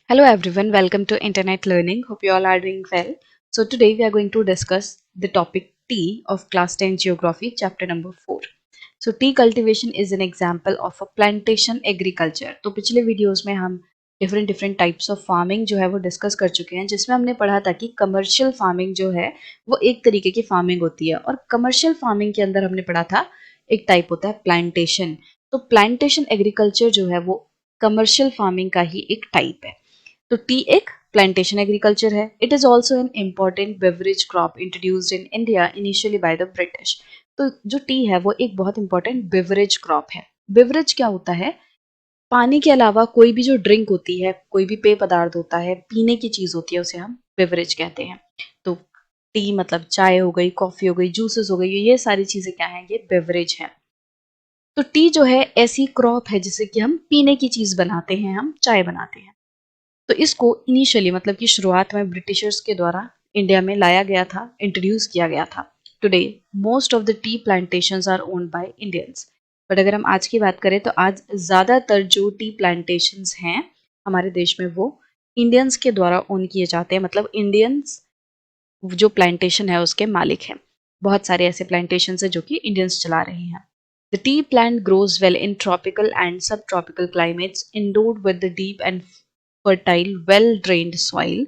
Hello everyone, welcome to Internet Learning. Hope you all are doing well. So today we are going to discuss the topic tea of class 10 geography chapter number 4. So tea cultivation is an example of a plantation agriculture. तो पिछले videos में हम different types of farming जो है वो discuss कर चुके हैं, जिसमें हमने पढ़ा था कि कमर्शियल फार्मिंग जो है वो एक तरीके की फार्मिंग होती है, और कमर्शियल फार्मिंग के अंदर हमने पढ़ा था एक टाइप होता है प्लांटेशन। तो प्लांटेशन एग्रीकल्चर जो है वो कमर्शियल फार्मिंग का ही एक टाइप है। तो टी एक प्लांटेशन एग्रीकल्चर है। It is also an important beverage crop introduced in India initially by the British. तो जो टी है वो एक बहुत इंपॉर्टेंट बेवरेज क्रॉप है। बेवरेज क्या होता है? पानी के अलावा कोई भी जो ड्रिंक होती है, कोई भी पेय पदार्थ होता है, पीने की चीज होती है, उसे हम बेवरेज कहते हैं। तो टी मतलब चाय हो गई, कॉफी हो गई, जूसेस हो गई, ये सारी चीजें क्या है? ये बेवरेज है। तो टी जो है ऐसी क्रॉप है जिससे कि हम पीने की चीज बनाते हैं, हम चाय बनाते हैं। तो इसको इनिशियली मतलब कि शुरुआत में ब्रिटिशर्स के द्वारा इंडिया में लाया गया था, इंट्रोड्यूस किया गया था। Today most of the tea plantations are owned by Indians. But अगर हम आज की बात करें तो आज ज़्यादातर जो टी प्लांटेशंस हैं हमारे देश में वो इंडियंस के द्वारा ओन किए जाते हैं। मतलब इंडियंस जो प्लांटेशन है उसके मालिक हैं। बहुत सारे ऐसे प्लांटेशन है जो कि इंडियंस चला रहे हैं। The tea plant grows well in tropical and subtropical climates, endowed with the deep and fertile, well-drained soil,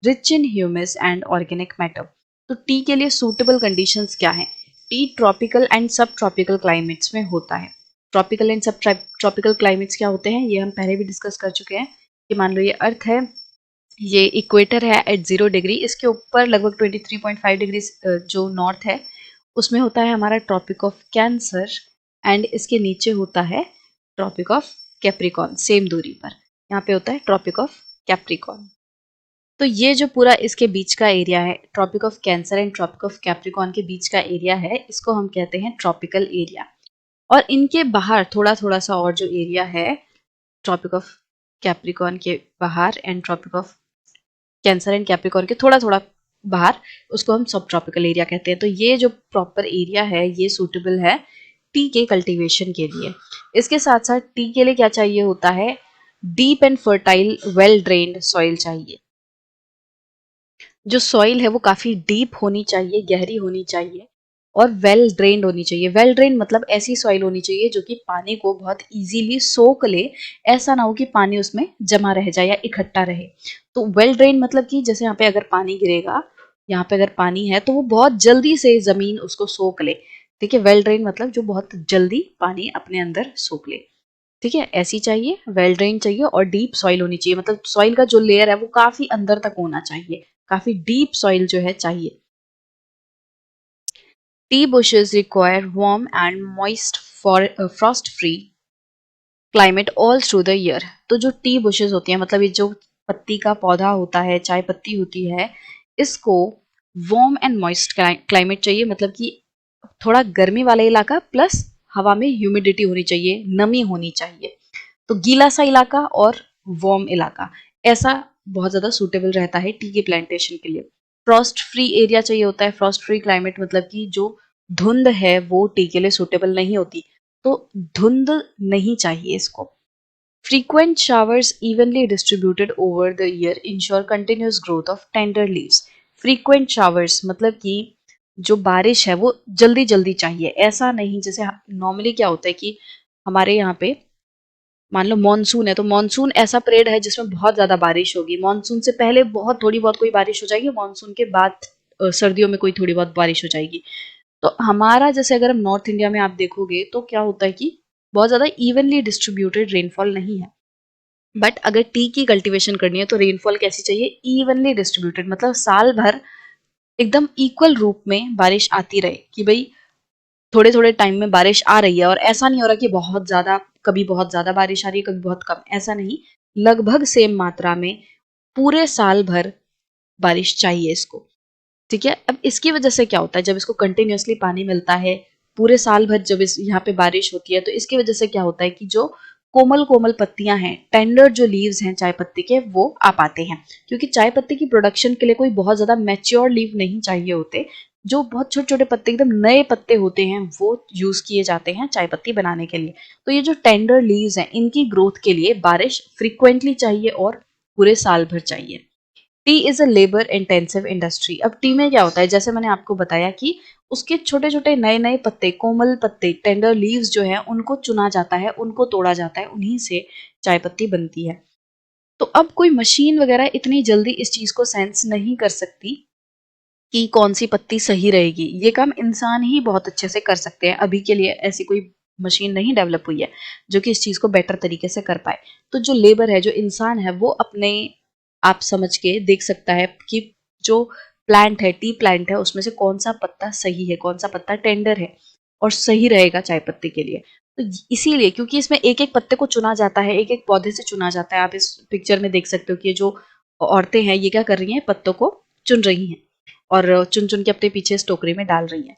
rich in humus and organic matter. तो टी के लिए सूटेबल कंडीशंस क्या हैं? टी ट्रॉपिकल एंड सब tropical climates में होता है। Tropical and सब ट्रॉपिकल क्लाइमेट्स क्या होते हैं, ये हम पहले भी डिस्कस कर चुके हैं। कि मान लो ये अर्थ है, ये इक्वेटर है एट 0 डिग्री, इसके ऊपर लगभग 23.5 डिग्री जो नॉर्थ है उसमें होता है हमारा ट्रॉपिक ऑफ कैंसर, एंड इसके नीचे होता है ट्रॉपिक ऑफ कैप्रिकॉर्न, सेम दूरी पर यहाँ पे होता है ट्रॉपिक ऑफ कैप्रिकॉर्न। तो ये जो पूरा इसके बीच का एरिया है, Tropic of Cancer and Tropic of Capricorn के बीच का एरिया है, इसको हम कहते हैं ट्रॉपिकल एरिया। और इनके बाहर थोड़ा थोड़ा सा और जो एरिया है ट्रॉपिक ऑफ कैप्रिकॉर्न के बाहर and Tropic of Cancer and Capricorn के थोड़ा थोड़ा बाहर, उसको हम सब ट्रॉपिकल एरिया कहते हैं। तो ये जो प्रॉपर एरिया है ये सूटेबल है टी के कल्टीवेशन के लिए। इसके साथ साथ टी के लिए क्या चाहिए होता है? Deep and fertile well drained soil चाहिए। जो सॉइल है वो काफी डीप होनी चाहिए, गहरी होनी चाहिए, और वेल ड्रेन्ड होनी चाहिए। वेल ड्रेन्ड मतलब ऐसी सॉइल होनी चाहिए जो कि पानी को बहुत इजीली सोख ले। ऐसा ना हो कि पानी उसमें जमा रह जाए या इकट्ठा रहे। तो वेल ड्रेन्ड मतलब कि जैसे यहाँ पे अगर पानी गिरेगा, यहाँ पे अगर पानी है तो वो बहुत जल्दी से जमीन उसको सोख ले। ठीक है, वेल ड्रेन मतलब जो बहुत जल्दी पानी अपने अंदर सोख ले। ठीक है, ऐसी चाहिए, वेल ड्रेन चाहिए, और डीप सॉइल होनी चाहिए। मतलब सॉइल का जो लेयर है वो काफी अंदर तक होना चाहिए, काफी डीप सॉइल जो है चाहिए। T bushes require warm and moist for frost free climate all through the year। तो जो टी bushes होती हैं, मतलब ये जो पत्ती का पौधा होता है, चाय पत्ती होती है, इसको वार्म एंड मॉइस्ट क्लाइमेट चाहिए। मतलब कि थोड़ा गर्मी वाला इलाका प्लस हवा में ह्यूमिडिटी होनी चाहिए, नमी होनी चाहिए। तो गीला सा इलाका और वार्म इलाका, ऐसा बहुत ज़्यादा सूटेबल रहता है टी के प्लांटेशन के लिए। फ्रॉस्ट फ्री एरिया चाहिए होता है। फ्रॉस्ट फ्री क्लाइमेट मतलब कि जो धुंध है वो टी के लिए सूटेबल नहीं होती, तो धुंध नहीं चाहिए इसको। Frequent showers evenly distributed over the year ensure continuous growth of tender leaves। Frequent showers मतलब कि जो बारिश है वो जल्दी जल्दी चाहिए। ऐसा नहीं जैसे नॉर्मली क्या होता है कि हमारे यहाँ पे मान लो मॉनसून है, तो मॉनसून ऐसा पीरियड है जिसमें बहुत ज्यादा बारिश होगी। मॉनसून से पहले बहुत थोड़ी बहुत कोई बारिश हो जाएगी, मॉनसून के बाद सर्दियों में कोई थोड़ी बहुत बारिश हो जाएगी। तो हमारा जैसे अगर हम नॉर्थ इंडिया में आप देखोगे तो क्या होता है कि बहुत ज्यादा इवनली डिस्ट्रीब्यूटेड रेनफॉल नहीं है। बट अगर टी की कल्टीवेशन करनी है तो रेनफॉल कैसी चाहिए? इवनली डिस्ट्रीब्यूटेड, मतलब साल भर एकदम इक्वल रूप में बारिश आती रहे। कि भाई थोड़े थोड़े टाइम में बारिश आ रही है, और ऐसा नहीं हो रहा कि बहुत ज्यादा, कभी बहुत ज्यादा बारिश आ रही है, कभी बहुत कम, ऐसा नहीं। लगभग सेम मात्रा में पूरे साल भर बारिश चाहिए इसको। ठीक है, अब इसकी वजह से क्या होता है, जब इसको कंटिन्यूअसली पानी मिलता है पूरे साल भर, जब इस यहाँ पे बारिश होती है, तो इसकी वजह से क्या होता है कि जो कोमल कोमल पत्तियां हैं, टेंडर जो लीव्स हैं चाय पत्ती के, वो आ पाते हैं। क्योंकि चाय पत्ती की प्रोडक्शन के लिए कोई बहुत ज्यादा मैच्योर लीव नहीं चाहिए होते। जो बहुत छोटे छोटे पत्ते, एकदम नए पत्ते होते हैं, वो यूज किए जाते हैं चाय पत्ती बनाने के लिए। तो ये जो टेंडर लीव्स हैं, इनकी ग्रोथ के लिए बारिश फ्रिक्वेंटली चाहिए और पूरे साल भर चाहिए। T is a labour intensive industry. अब टी में क्या होता है, जैसे मैंने आपको बताया कि उसके छोटे छोटे नए नए पत्ते, कोमल पत्ते, टेंडर लीव्स जो है उनको चुना जाता है, उनको तोड़ा जाता है, उन्हीं से चाय पत्ती बनती है। तो अब कोई मशीन वगैरह इतनी जल्दी इस चीज को सेंस नहीं कर सकती कि कौन सी पत्ती सही रहेगी। ये काम इंसान ही बहुत अच्छे से कर सकते हैं। अभी के लिए ऐसी कोई मशीन नहीं डेवलप हुई है जो कि इस चीज को बेटर तरीके से कर पाए। तो जो लेबर है, जो इंसान है, वो अपने आप समझ के देख सकता है कि जो प्लांट है, टी प्लांट है, उसमें से कौन सा पत्ता सही है, कौन सा पत्ता टेंडर है और सही रहेगा चाय पत्ती के लिए। तो इसीलिए, क्योंकि इसमें एक एक पत्ते को चुना जाता है, एक एक पौधे से चुना जाता है। आप इस पिक्चर में देख सकते हो कि ये जो औरतें हैं ये क्या कर रही हैं, पत्तों को चुन रही हैं और चुन चुन के अपने पीछे इस टोकरी में डाल रही हैं।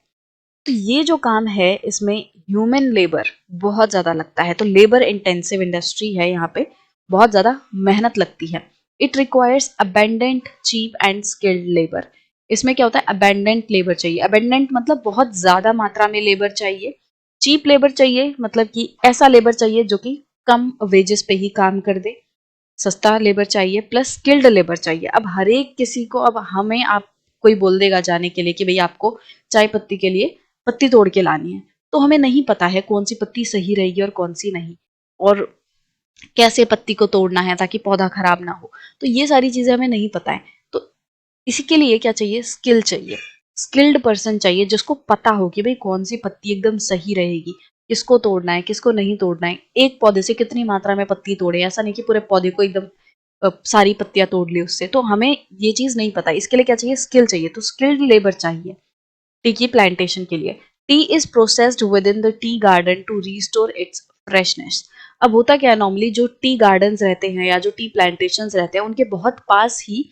तो ये जो काम है इसमें ह्यूमन लेबर बहुत ज्यादा लगता है। तो लेबर इंटेंसिव इंडस्ट्री है, यहाँ पे बहुत ज्यादा मेहनत लगती है। It requires abundant, cheap and skilled labour. इसमें क्या होता है, अबेंडेंट लेबर चाहिए। अबेंडेंट मतलब बहुत ज्यादा मात्रा में लेबर चाहिए। चीप लेबर चाहिए मतलब कि ऐसा लेबर चाहिए जो कि कम वेजेस पे ही काम कर दे। सस्ता लेबर चाहिए प्लस स्किल्ड लेबर चाहिए। अब हर एक किसी को, अब हमें आप कोई बोल देगा जाने के लिए कि भाई आपको चाय पत्ती के लिए पत्ती तोड़ के लानी है, तो हमें नहीं पता है कौन सी पत्ती सही रहेगी और कौन सी नहीं, और कैसे पत्ती को तोड़ना है ताकि पौधा खराब ना हो। तो ये सारी चीजें हमें नहीं पता है। तो इसी के लिए क्या चाहिए, स्किल चाहिए। स्किल्ड पर्सन चाहिए जिसको पता हो कि भाई कौन सी पत्ती एकदम सही रहेगी, किसको तोड़ना है, किसको नहीं तोड़ना है, एक पौधे से कितनी मात्रा में पत्ती तोड़े। ऐसा नहीं कि पूरे पौधे को एकदम सारी पत्तियां तोड़ ली उससे। तो हमें ये चीज नहीं पता। इसके लिए क्या चाहिए, स्किल चाहिए। तो स्किल्ड लेबर चाहिए टी की प्लांटेशन के लिए। Tea is processed with in the tea garden to restore its freshness. अब होता क्या है, नॉर्मली जो टी गार्डन्स रहते हैं या जो टी प्लांटेशन रहते हैं उनके बहुत पास ही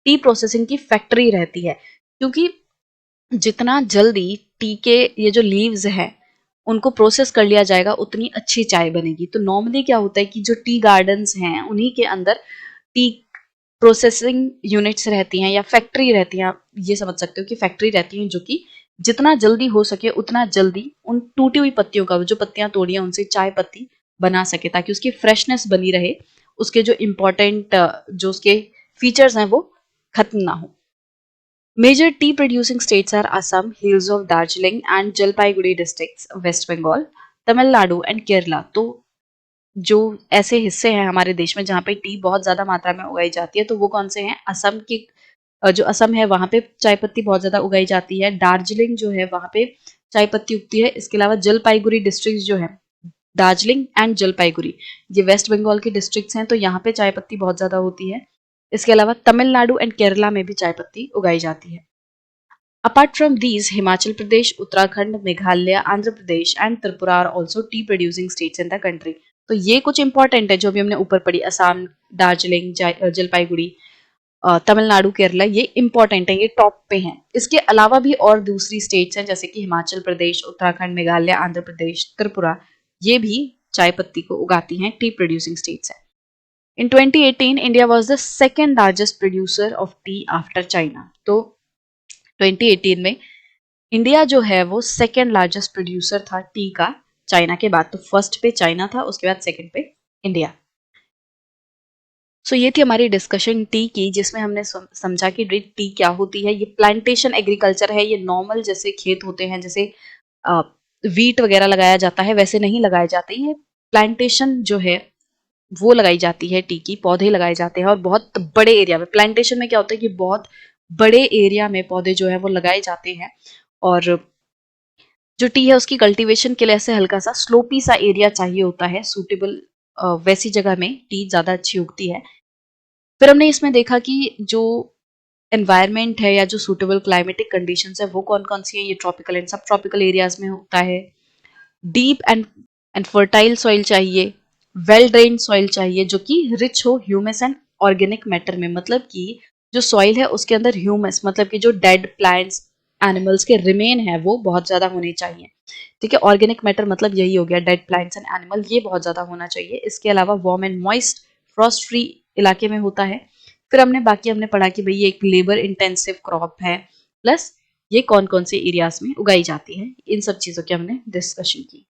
टी प्रोसेसिंग की फैक्ट्री रहती है। क्योंकि जितना जल्दी टी के ये जो लीव्स हैं उनको प्रोसेस कर लिया जाएगा उतनी अच्छी चाय बनेगी। तो नॉर्मली क्या होता है कि जो टी गार्डन्स हैं उन्हीं के अंदर टी प्रोसेसिंग यूनिट्स रहती हैं या फैक्ट्री रहती हैं। आप ये समझ सकते हो कि फैक्ट्री रहती हैं जो कि जितना जल्दी हो सके उतना जल्दी उन टूटी हुई पत्तियों का, जो पत्तियां तोड़ी हैं उनसे चाय पत्ती बना सके ताकि उसकी फ्रेशनेस बनी रहे, उसके जो इम्पोर्टेंट जो उसके फीचर्स हैं वो खत्म ना हो। Major tea producing states are Assam, hills of Darjeeling and Jalpaiguri districts, West Bengal, Tamil Nadu and Kerala। तो जो ऐसे हिस्से हैं हमारे देश में जहाँ पे टी बहुत ज्यादा मात्रा में उगाई जाती है, तो वो कौन से हैं, असम की जो असम है वहां पे चाय पत्ती बहुत ज्यादा उगाई जाती है। दार्जिलिंग जो है वहां पे चाय पत्ती उगती है। इसके अलावा जलपाईगुड़ी डिस्ट्रिक्ट जो है, दार्जिलिंग एंड जलपाईगुड़ी, ये वेस्ट बंगाल की डिस्ट्रिक्ट्स हैं, तो यहाँ पे चाय पत्ती बहुत ज्यादा होती है। इसके अलावा तमिलनाडु एंड केरला में भी चाय पत्ती उगाई जाती है। Apart from these, Himachal Pradesh, Uttarakhand, Meghalaya, Andhra Pradesh and Tripura are also tea producing states in the country। तो ये कुछ इंपॉर्टेंट है जो भी हमने ऊपर पढ़ी, असम, दार्जिलिंग, जलपाईगुड़ी, तमिलनाडु, केरला, ये इंपॉर्टेंट है, ये टॉप पे हैं। इसके अलावा भी और दूसरी स्टेट्स हैं जैसे कि हिमाचल प्रदेश, उत्तराखंड, मेघालय, आंध्र प्रदेश, त्रिपुरा, ये भी चाय पत्ती को उगाती हैं, टी प्रोड्यूसिंग स्टेट्स हैं। In 2018, India was the second largest producer of tea after China। तो 2018 में इंडिया जो है वो सेकेंड लार्जेस्ट प्रोड्यूसर था टी का चाइना के बाद। तो फर्स्ट पे चाइना था, उसके बाद सेकेंड पे इंडिया। सो ये थी हमारी डिस्कशन टी की, जिसमें हमने समझा कि टी क्या होती है। ये प्लांटेशन एग्रीकल्चर है। ये नॉर्मल जैसे खेत होते हैं, जैसे वीट वगैरह लगाया जाता है, वैसे नहीं लगाए जाते। ये प्लांटेशन जो है वो लगाई जाती है, टी की पौधे लगाए जाते हैं और बहुत बड़े एरिया में। प्लांटेशन में क्या होता है कि बहुत बड़े एरिया में पौधे जो है वो लगाए जाते हैं। और जो टी है उसकी कल्टीवेशन के लिए ऐसे हल्का सा स्लोपी सा एरिया चाहिए होता है, सूटेबल। वैसी जगह में टी ज्यादा अच्छी उगती है। फिर हमने इसमें देखा कि जो एनवायरनमेंट है या जो सूटेबल क्लाइमेटिक कंडीशंस है वो कौन कौन सी है। ये ट्रॉपिकल एंड सब ट्रॉपिकल एरियाज में होता है। डीप एंड फर्टाइल सॉइल चाहिए। वेल ड्रेन सॉइल चाहिए जो कि रिच हो ह्यूमस एंड ऑर्गेनिक मैटर में। मतलब कि जो सॉइल है उसके अंदर ह्यूमस, मतलब कि जो डेड प्लांट्स, एनिमल्स के रिमेन है वो बहुत ज्यादा होने चाहिए। ठीक है, ऑर्गेनिक मैटर मतलब यही हो गया, डेड प्लांट्स एंड एनिमल, ये बहुत ज्यादा होना चाहिए। इसके अलावा warm and moist, Frost free इलाके में होता है। फिर हमने पढ़ा कि भाई ये एक लेबर इंटेंसिव क्रॉप है, प्लस ये कौन कौन से एरियाज में उगाई जाती है। इन सब चीजों की हमने डिस्कशन की।